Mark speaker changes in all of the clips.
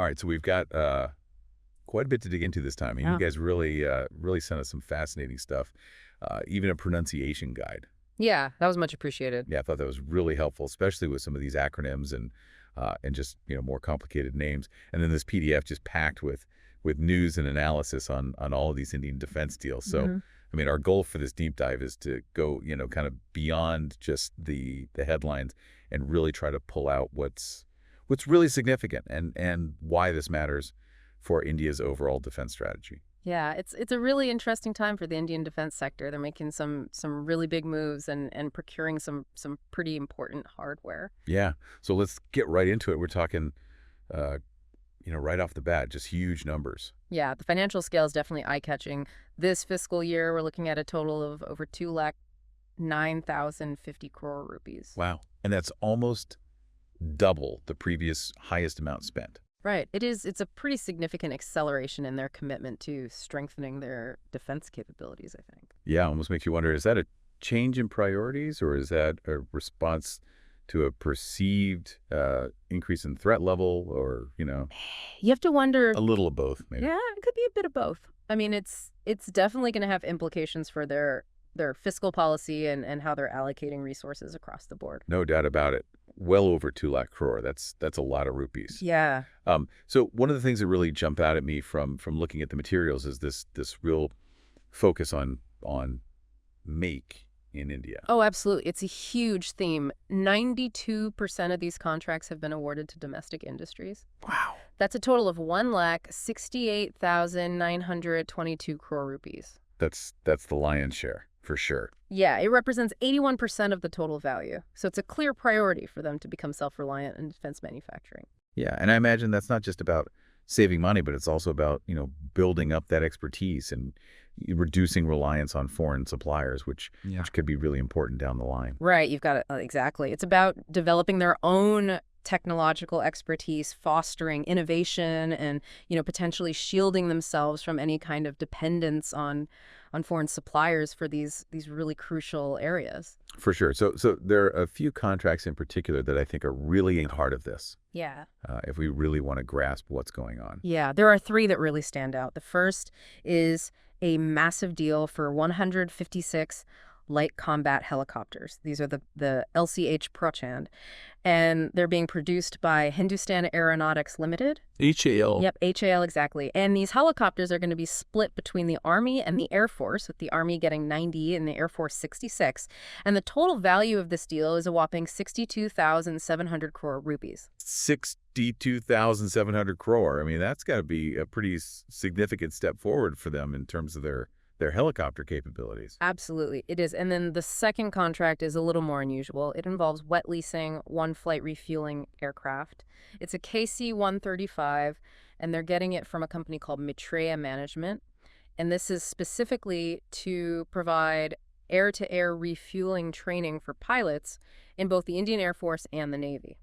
Speaker 1: All right, so we've got quite a bit to dig into this time. I mean,
Speaker 2: Yeah.
Speaker 1: you guys really sent us some fascinating stuff, even a pronunciation guide.
Speaker 2: Yeah, that was much appreciated.
Speaker 1: Yeah, I thought that was really helpful, especially with some of these acronyms and just more complicated names. And then this PDF just packed with news and analysis on all of these Indian defense deals. So,
Speaker 2: Hmm.
Speaker 1: I mean, our goal for this deep dive is to go kind of beyond just the headlines and really try to pull out what's really significant and why this matters for India's overall defense strategy.
Speaker 2: Yeah, it's a really interesting time for the Indian defense sector. They're making some really big moves and procuring some pretty important hardware.
Speaker 1: Yeah. So let's get right into it. We're talking, uh, right off the bat, just huge numbers.
Speaker 2: Yeah, the financial scale is definitely eye-catching. This fiscal year, we're looking at a total of over 2,09,050 crore rupees.
Speaker 1: Wow. And that's almost double the previous highest amount spent.
Speaker 2: Right. It's a pretty significant acceleration in their commitment to strengthening their defense capabilities, I think.
Speaker 1: Yeah, almost makes you wonder, is that a change in priorities or is that a response to a perceived increase in threat level or,
Speaker 2: You have to wonder,
Speaker 1: a little of both, maybe?
Speaker 2: yeah, it could be a bit of both. I mean, it's definitely going to have implications for their fiscal policy and how they're allocating resources across the board.
Speaker 1: No doubt about it. Well over 2 lakh crore. That's a lot of rupees.
Speaker 2: Yeah.
Speaker 1: So one of the things that really jump out at me from looking at the materials is this real focus on make in India.
Speaker 2: Oh, absolutely. It's a huge theme. 92% of these contracts have been awarded to domestic industries.
Speaker 1: Wow.
Speaker 2: That's a total of 1,68,922 crore rupees.
Speaker 1: That's the lion's share, for sure.
Speaker 2: Yeah, it represents 81% of the total value. So it's a clear priority for them to become self-reliant in defense manufacturing.
Speaker 1: Yeah, and I imagine that's not just about saving money, but it's also about, building up that expertise and reducing reliance on foreign suppliers, which could be really important down the line.
Speaker 2: Right, you've got it. Exactly. It's about developing their own technological expertise, fostering innovation, and, potentially shielding themselves from any kind of dependence on foreign suppliers for these really crucial areas.
Speaker 1: For sure. So there are a few contracts in particular that I think are really in the heart of this,
Speaker 2: Yeah.
Speaker 1: if we really want to grasp what's going on.
Speaker 2: Yeah, there are three that really stand out. The first is a massive deal for 156 light combat helicopters. These are the LCH Prachand, and they're being produced by Hindustan Aeronautics Limited.
Speaker 3: HAL.
Speaker 2: Yep, HAL, exactly. And these helicopters are going to be split between the Army and the Air Force, with the Army getting 90 and the Air Force 66. And the total value of this deal is a whopping 62,700 crore rupees.
Speaker 1: 62,700 crore. I mean, that's got to be a pretty significant step forward for them in terms of their helicopter capabilities.
Speaker 2: Absolutely, it is. And then the second contract is a little more unusual. It involves wet leasing one flight refueling aircraft. It's a KC135, and they're getting it from a company called Metrea Management. And this is specifically to provide air-to-air refueling training for pilots in both the Indian Air Force and the Navy.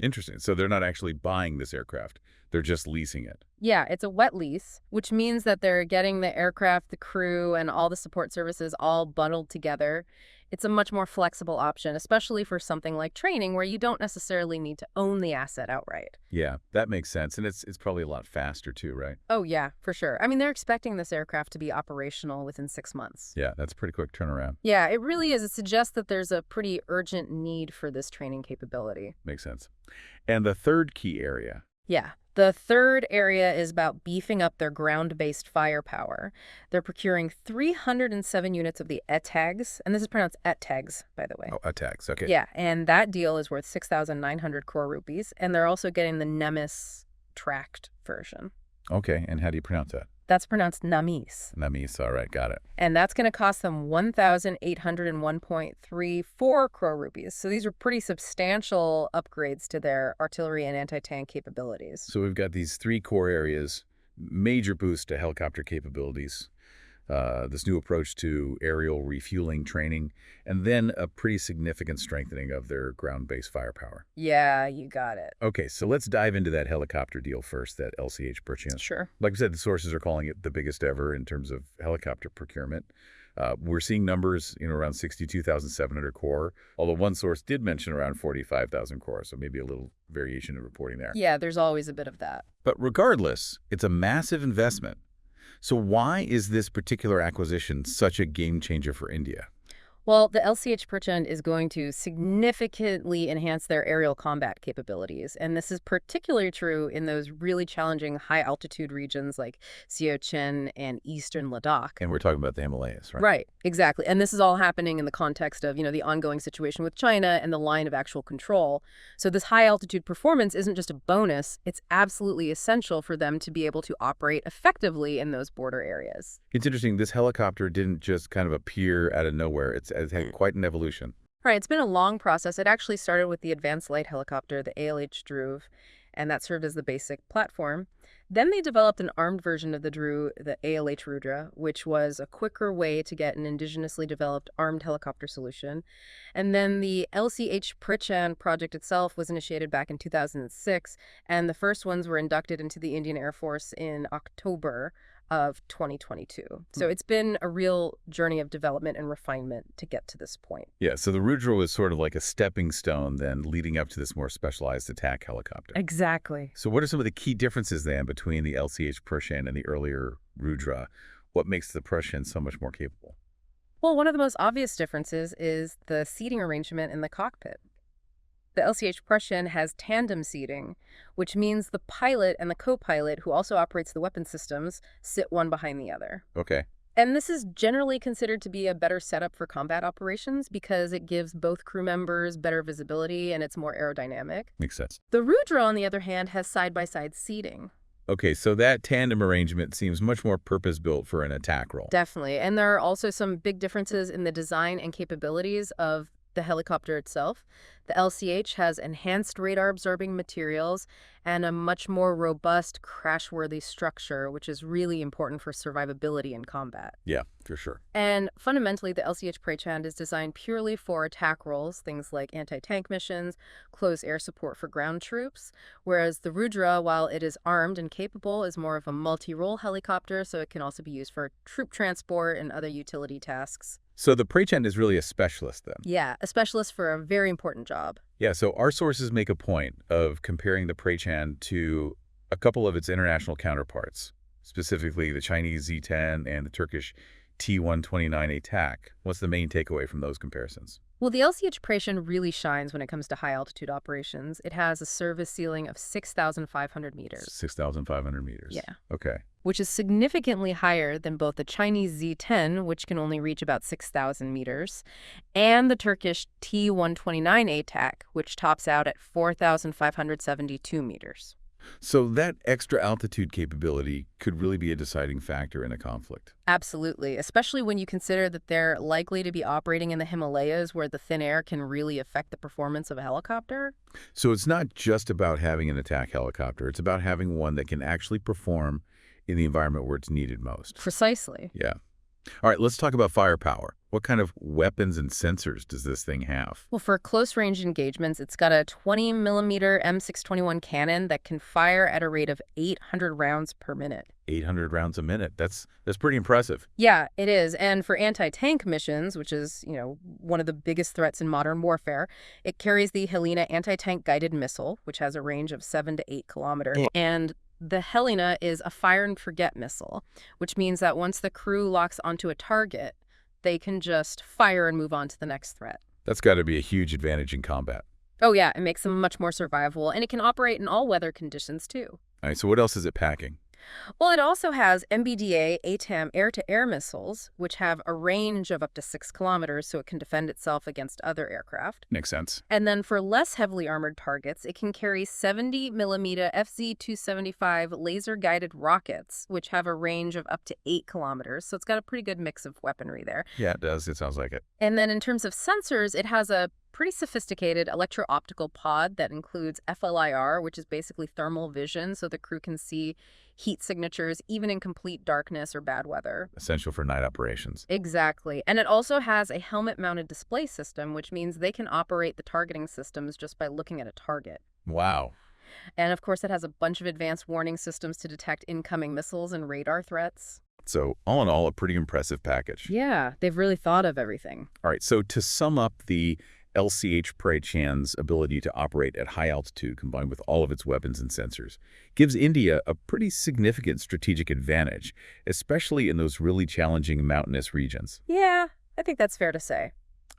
Speaker 1: Interesting. So they're not actually buying this aircraft. They're just leasing it.
Speaker 2: Yeah, it's a wet lease, which means that they're getting the aircraft, the crew, and all the support services all bundled together. It's a much more flexible option, especially for something like training where you don't necessarily need to own the asset outright.
Speaker 1: Yeah, that makes sense. And it's probably a lot faster too, right?
Speaker 2: Oh, yeah, for sure. I mean, they're expecting this aircraft to be operational within 6 months.
Speaker 1: Yeah, that's a pretty quick turnaround.
Speaker 2: Yeah, it really is. It suggests that there's a pretty urgent need for this training capability.
Speaker 1: Makes sense. And the third key area.
Speaker 2: Yeah. The third area is about beefing up their ground-based firepower. They're procuring 307 units of the ETAGs, and this is pronounced ETAGs, by the way.
Speaker 1: Oh, attacks. Okay.
Speaker 2: Yeah, and that deal is worth 6,900 crore rupees, and they're also getting the Nemes tracked version.
Speaker 1: Okay. And how do you pronounce that?
Speaker 2: That's pronounced Namis.
Speaker 1: Namis. All right. Got it.
Speaker 2: And that's going to cost them 1,801.34 crore rupees. So these are pretty substantial upgrades to their artillery and anti-tank capabilities.
Speaker 1: So we've got these three core areas, major boost to helicopter capabilities, this new approach to aerial refueling training, and then a pretty significant strengthening of their ground-based firepower.
Speaker 2: Yeah, you got it.
Speaker 1: Okay, so let's dive into that helicopter deal first, that LCH Prachand.
Speaker 2: Sure.
Speaker 1: Like we said, the sources are calling it the biggest ever in terms of helicopter procurement. We're seeing numbers, around 62,700 crore, although one source did mention around 45,000 crore, so maybe a little variation in reporting there.
Speaker 2: Yeah, there's always a bit of that.
Speaker 1: But regardless, it's a massive investment. So why is this particular acquisition such a game changer for India?
Speaker 2: Well, the LCH Prachand is going to significantly enhance their aerial combat capabilities, and this is particularly true in those really challenging high-altitude regions like Siachen and eastern Ladakh.
Speaker 1: And we're talking about the Himalayas, right?
Speaker 2: Right, exactly. And this is all happening in the context of, the ongoing situation with China and the line of actual control. So this high-altitude performance isn't just a bonus, it's absolutely essential for them to be able to operate effectively in those border areas.
Speaker 1: It's interesting, this helicopter didn't just kind of appear out of nowhere. It's had quite an evolution.
Speaker 2: Right, it's been a long process. It actually started with the Advanced Light Helicopter, the ALH Dhruv, and that served as the basic platform. Then they developed an armed version of the Dhruv, the ALH Rudra, which was a quicker way to get an indigenously developed armed helicopter solution. And then the LCH Prachand project itself was initiated back in 2006, and the first ones were inducted into the Indian Air Force in October of 2022. So it's been a real journey of development and refinement to get to this point.
Speaker 1: Yeah, so the Rudra was sort of like a stepping stone then leading up to this more specialized attack helicopter.
Speaker 2: Exactly.
Speaker 1: So what are some of the key differences then between the LCH Prachand and the earlier Rudra? What makes the Prachand so much more capable?
Speaker 2: Well, one of the most obvious differences is the seating arrangement in the cockpit. The LCH Prachand has tandem seating, which means the pilot and the co-pilot, who also operates the weapon systems, sit one behind the other.
Speaker 1: Okay.
Speaker 2: And this is generally considered to be a better setup for combat operations because it gives both crew members better visibility and it's more aerodynamic.
Speaker 1: Makes sense.
Speaker 2: The Rudra, on the other hand, has side-by-side seating.
Speaker 1: Okay, so that tandem arrangement seems much more purpose-built for an attack role.
Speaker 2: Definitely. And there are also some big differences in the design and capabilities of the helicopter itself. The LCH has enhanced radar-absorbing materials and a much more robust crash-worthy structure, which is really important for survivability in combat.
Speaker 1: Yeah, for sure.
Speaker 2: And fundamentally, the LCH Prachand is designed purely for attack roles, things like anti-tank missions, close air support for ground troops, whereas the Rudra, while it is armed and capable, is more of a multi-role helicopter, so it can also be used for troop transport and other utility tasks.
Speaker 1: So the Prachand is really a specialist then?
Speaker 2: Yeah, a specialist for a very important job.
Speaker 1: Yeah, so our sources make a point of comparing the Prachand to a couple of its international counterparts, specifically the Chinese Z-10 and the Turkish T-129 attack. What's the main takeaway from those comparisons?
Speaker 2: Well, the LCH Prachand really shines when it comes to high-altitude operations. It has a service ceiling of 6,500 meters.
Speaker 1: 6,500 meters.
Speaker 2: Yeah.
Speaker 1: Okay.
Speaker 2: Which is significantly higher than both the Chinese Z-10, which can only reach about 6,000 meters, and the Turkish T-129 attack, which tops out at 4,572 meters.
Speaker 1: So that extra altitude capability could really be a deciding factor in a conflict.
Speaker 2: Absolutely, especially when you consider that they're likely to be operating in the Himalayas where the thin air can really affect the performance of a helicopter.
Speaker 1: So it's not just about having an attack helicopter. It's about having one that can actually perform in the environment where it's needed most.
Speaker 2: Precisely.
Speaker 1: Yeah. All right, let's talk about firepower. What kind of weapons and sensors does this thing have?
Speaker 2: Well, for close-range engagements, it's got a 20-millimeter M621 cannon that can fire at a rate of 800 rounds per minute.
Speaker 1: 800 rounds a minute. That's pretty impressive.
Speaker 2: Yeah, it is. And for anti-tank missions, which is, one of the biggest threats in modern warfare, it carries the Helena anti-tank guided missile, which has a range of 7 to 8 kilometers. And the Helena is a fire-and-forget missile, which means that once the crew locks onto a target, they can just fire and move on to the next threat.
Speaker 1: That's got to be a huge advantage in combat.
Speaker 2: Oh, yeah, it makes them much more survivable, and it can operate in all weather conditions, too.
Speaker 1: All right, so what else is it packing?
Speaker 2: Well, it also has MBDA ATAM air-to-air missiles, which have a range of up to 6 kilometers, so it can defend itself against other aircraft.
Speaker 1: Makes sense.
Speaker 2: And then for less heavily armored targets, it can carry 70-millimeter FZ-275 laser-guided rockets, which have a range of up to 8 kilometers, so it's got a pretty good mix of weaponry there.
Speaker 1: Yeah, it does. It sounds like it.
Speaker 2: And then in terms of sensors, it has a pretty sophisticated electro-optical pod that includes FLIR, which is basically thermal vision, so the crew can see heat signatures even in complete darkness or bad weather.
Speaker 1: Essential for night operations.
Speaker 2: Exactly. And it also has a helmet-mounted display system, which means they can operate the targeting systems just by looking at a target.
Speaker 1: Wow.
Speaker 2: And of course, it has a bunch of advanced warning systems to detect incoming missiles and radar threats.
Speaker 1: So all in all, a pretty impressive package.
Speaker 2: Yeah, they've really thought of everything.
Speaker 1: All right, so to sum up, the LCH Prachand's ability to operate at high altitude combined with all of its weapons and sensors gives India a pretty significant strategic advantage, especially in those really challenging mountainous regions.
Speaker 2: Yeah, I think that's fair to say.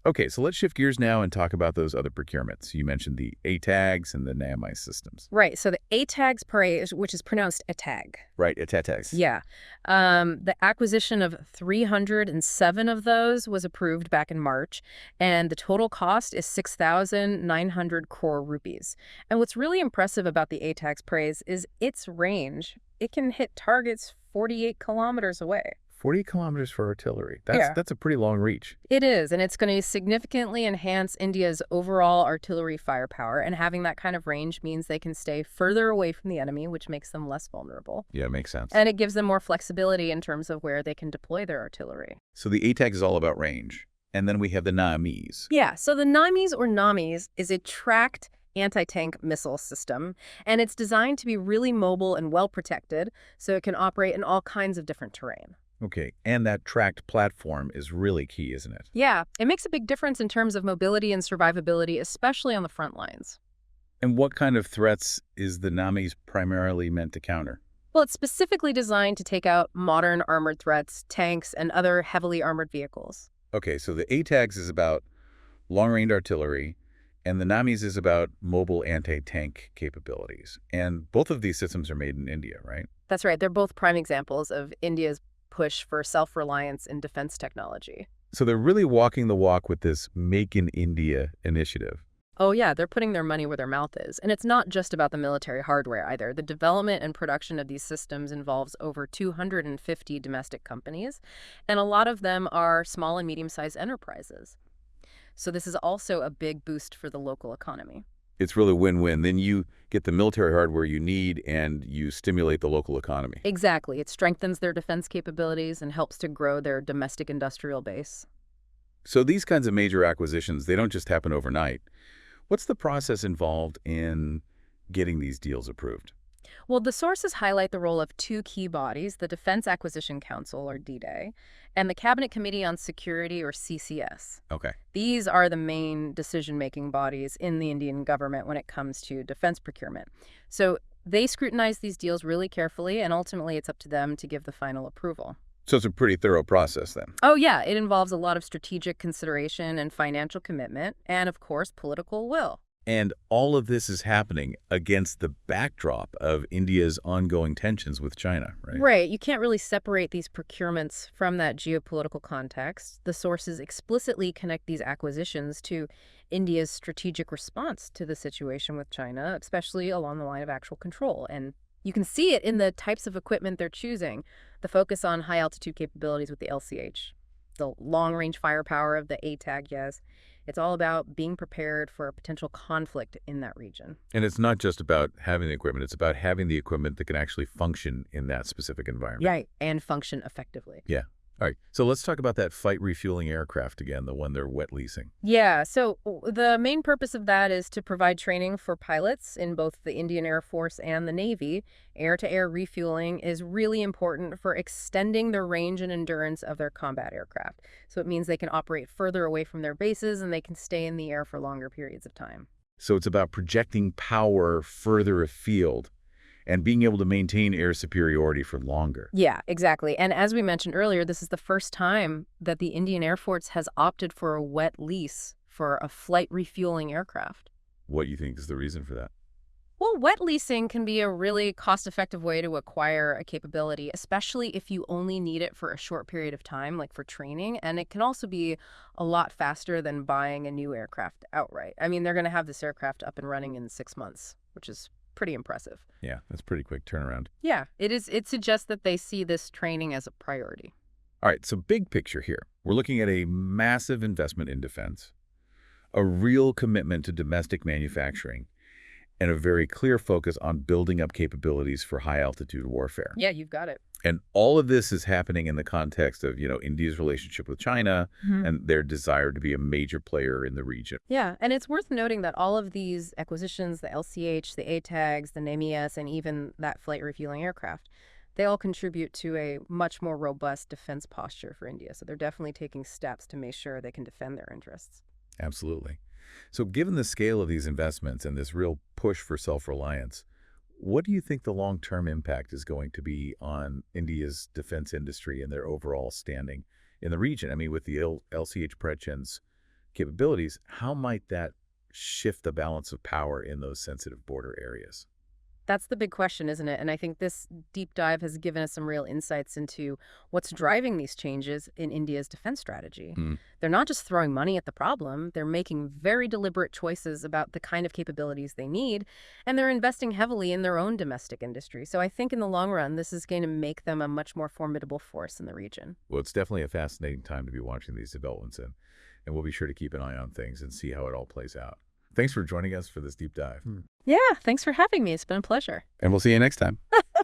Speaker 1: Okay, so let's shift gears now and talk about those other procurements. You mentioned the ATAGs and the NAMI systems.
Speaker 2: Right, so the ATAGs parade, which is pronounced ATAG.
Speaker 1: Right, ATAGs.
Speaker 2: Yeah. The acquisition of 307 of those was approved back in March, and the total cost is 6,900 crore rupees. And what's really impressive about the ATAGs praise is its range. It can hit targets 48 kilometers away.
Speaker 1: 40 kilometers for artillery.
Speaker 2: Yeah.
Speaker 1: That's a pretty long reach.
Speaker 2: It is, and it's going to significantly enhance India's overall artillery firepower, and having that kind of range means they can stay further away from the enemy, which makes them less vulnerable.
Speaker 1: Yeah, makes sense.
Speaker 2: And it gives them more flexibility in terms of where they can deploy their artillery.
Speaker 1: So the ATAG is all about range. And then we have the NAMIs.
Speaker 2: Yeah, so the NAMIs is a tracked anti-tank missile system, and it's designed to be really mobile and well-protected, so it can operate in all kinds of different terrain.
Speaker 1: Okay, and that tracked platform is really key, isn't it?
Speaker 2: Yeah, it makes a big difference in terms of mobility and survivability, especially on the front lines.
Speaker 1: And what kind of threats is the NAMIs primarily meant to counter?
Speaker 2: Well, it's specifically designed to take out modern armored threats, tanks, and other heavily armored vehicles.
Speaker 1: Okay, so the ATAGs is about long-range artillery, and the NAMIs is about mobile anti-tank capabilities. And both of these systems are made in India, right?
Speaker 2: That's right. They're both prime examples of India's push for self-reliance in defense technology.
Speaker 1: So they're really walking the walk with this Make in India initiative.
Speaker 2: Oh yeah, they're putting their money where their mouth is. And it's not just about the military hardware either. The development and production of these systems involves over 250 domestic companies, and a lot of them are small and medium-sized enterprises. So this is also a big boost for the local economy.
Speaker 1: It's really win-win. Then you get the military hardware you need and you stimulate the local economy.
Speaker 2: Exactly. It strengthens their defense capabilities and helps to grow their domestic industrial base.
Speaker 1: So these kinds of major acquisitions, they don't just happen overnight. What's the process involved in getting these deals approved?
Speaker 2: Well, the sources highlight the role of two key bodies, the Defense Acquisition Council, or D-Day, and the Cabinet Committee on Security, or CCS.
Speaker 1: Okay.
Speaker 2: These are the main decision-making bodies in the Indian government when it comes to defense procurement. So they scrutinize these deals really carefully, and ultimately it's up to them to give the final approval.
Speaker 1: So it's a pretty thorough process then.
Speaker 2: Oh, yeah. It involves a lot of strategic consideration and financial commitment, and, of course, political will.
Speaker 1: And all of this is happening against the backdrop of India's ongoing tensions with China, right?
Speaker 2: Right. You can't really separate these procurements from that geopolitical context. The sources explicitly connect these acquisitions to India's strategic response to the situation with China, especially along the line of actual control. And you can see it in the types of equipment they're choosing. The focus on high-altitude capabilities with the LCH, the long-range firepower of the ATAG, yes. It's all about being prepared for a potential conflict in that region.
Speaker 1: And it's not just about having the equipment, it's about having the equipment that can actually function in that specific environment.
Speaker 2: Right, and function effectively.
Speaker 1: Yeah. All right. So let's talk about that Flight Refuelling Aircraft again, the one they're wet leasing.
Speaker 2: Yeah, so the main purpose of that is to provide training for pilots in both the Indian Air Force and the Navy. Air-to-air refueling is really important for extending the range and endurance of their combat aircraft. So it means they can operate further away from their bases and they can stay in the air for longer periods of time.
Speaker 1: So it's about projecting power further afield and being able to maintain air superiority for longer.
Speaker 2: Yeah, exactly. And as we mentioned earlier, this is the first time that the Indian Air Force has opted for a wet lease for a flight refueling aircraft.
Speaker 1: What do you think is the reason for that?
Speaker 2: Well, wet leasing can be a really cost-effective way to acquire a capability, especially if you only need it for a short period of time, like for training. And it can also be a lot faster than buying a new aircraft outright. I mean, they're going to have this aircraft up and running in 6 months, which is pretty impressive.
Speaker 1: Yeah, that's pretty quick turnaround.
Speaker 2: Yeah, it is. It suggests that they see this training as a priority.
Speaker 1: All right, so big picture here. We're looking at a massive investment in defense, a real commitment to domestic manufacturing, and a very clear focus on building up capabilities for high-altitude warfare.
Speaker 2: Yeah, you've got it.
Speaker 1: And all of this is happening in the context of, India's relationship with China and their desire to be a major player in the region.
Speaker 2: Yeah, and it's worth noting that all of these acquisitions, the LCH, the ATAGs, the NAMIs, and even that flight refueling aircraft, They all contribute to a much more robust defense posture for India. So they're definitely taking steps to make sure they can defend their interests.
Speaker 1: Absolutely. So given the scale of these investments and this real push for self-reliance, what do you think the long-term impact is going to be on India's defense industry and their overall standing in the region? I mean, with the LCH Prachand's capabilities, how might that shift the balance of power in those sensitive border areas?
Speaker 2: That's the big question, isn't it? And I think this deep dive has given us some real insights into what's driving these changes in India's defense strategy.
Speaker 1: Hmm.
Speaker 2: They're not just throwing money at the problem, they're making very deliberate choices about the kind of capabilities they need, and they're investing heavily in their own domestic industry. So I think in the long run, this is going to make them a much more formidable force in the region.
Speaker 1: Well, it's definitely a fascinating time to be watching these developments in, and we'll be sure to keep an eye on things and see how it all plays out. Thanks for joining us for this deep dive.
Speaker 2: Yeah, thanks for having me. It's been a pleasure.
Speaker 1: And we'll see you next time.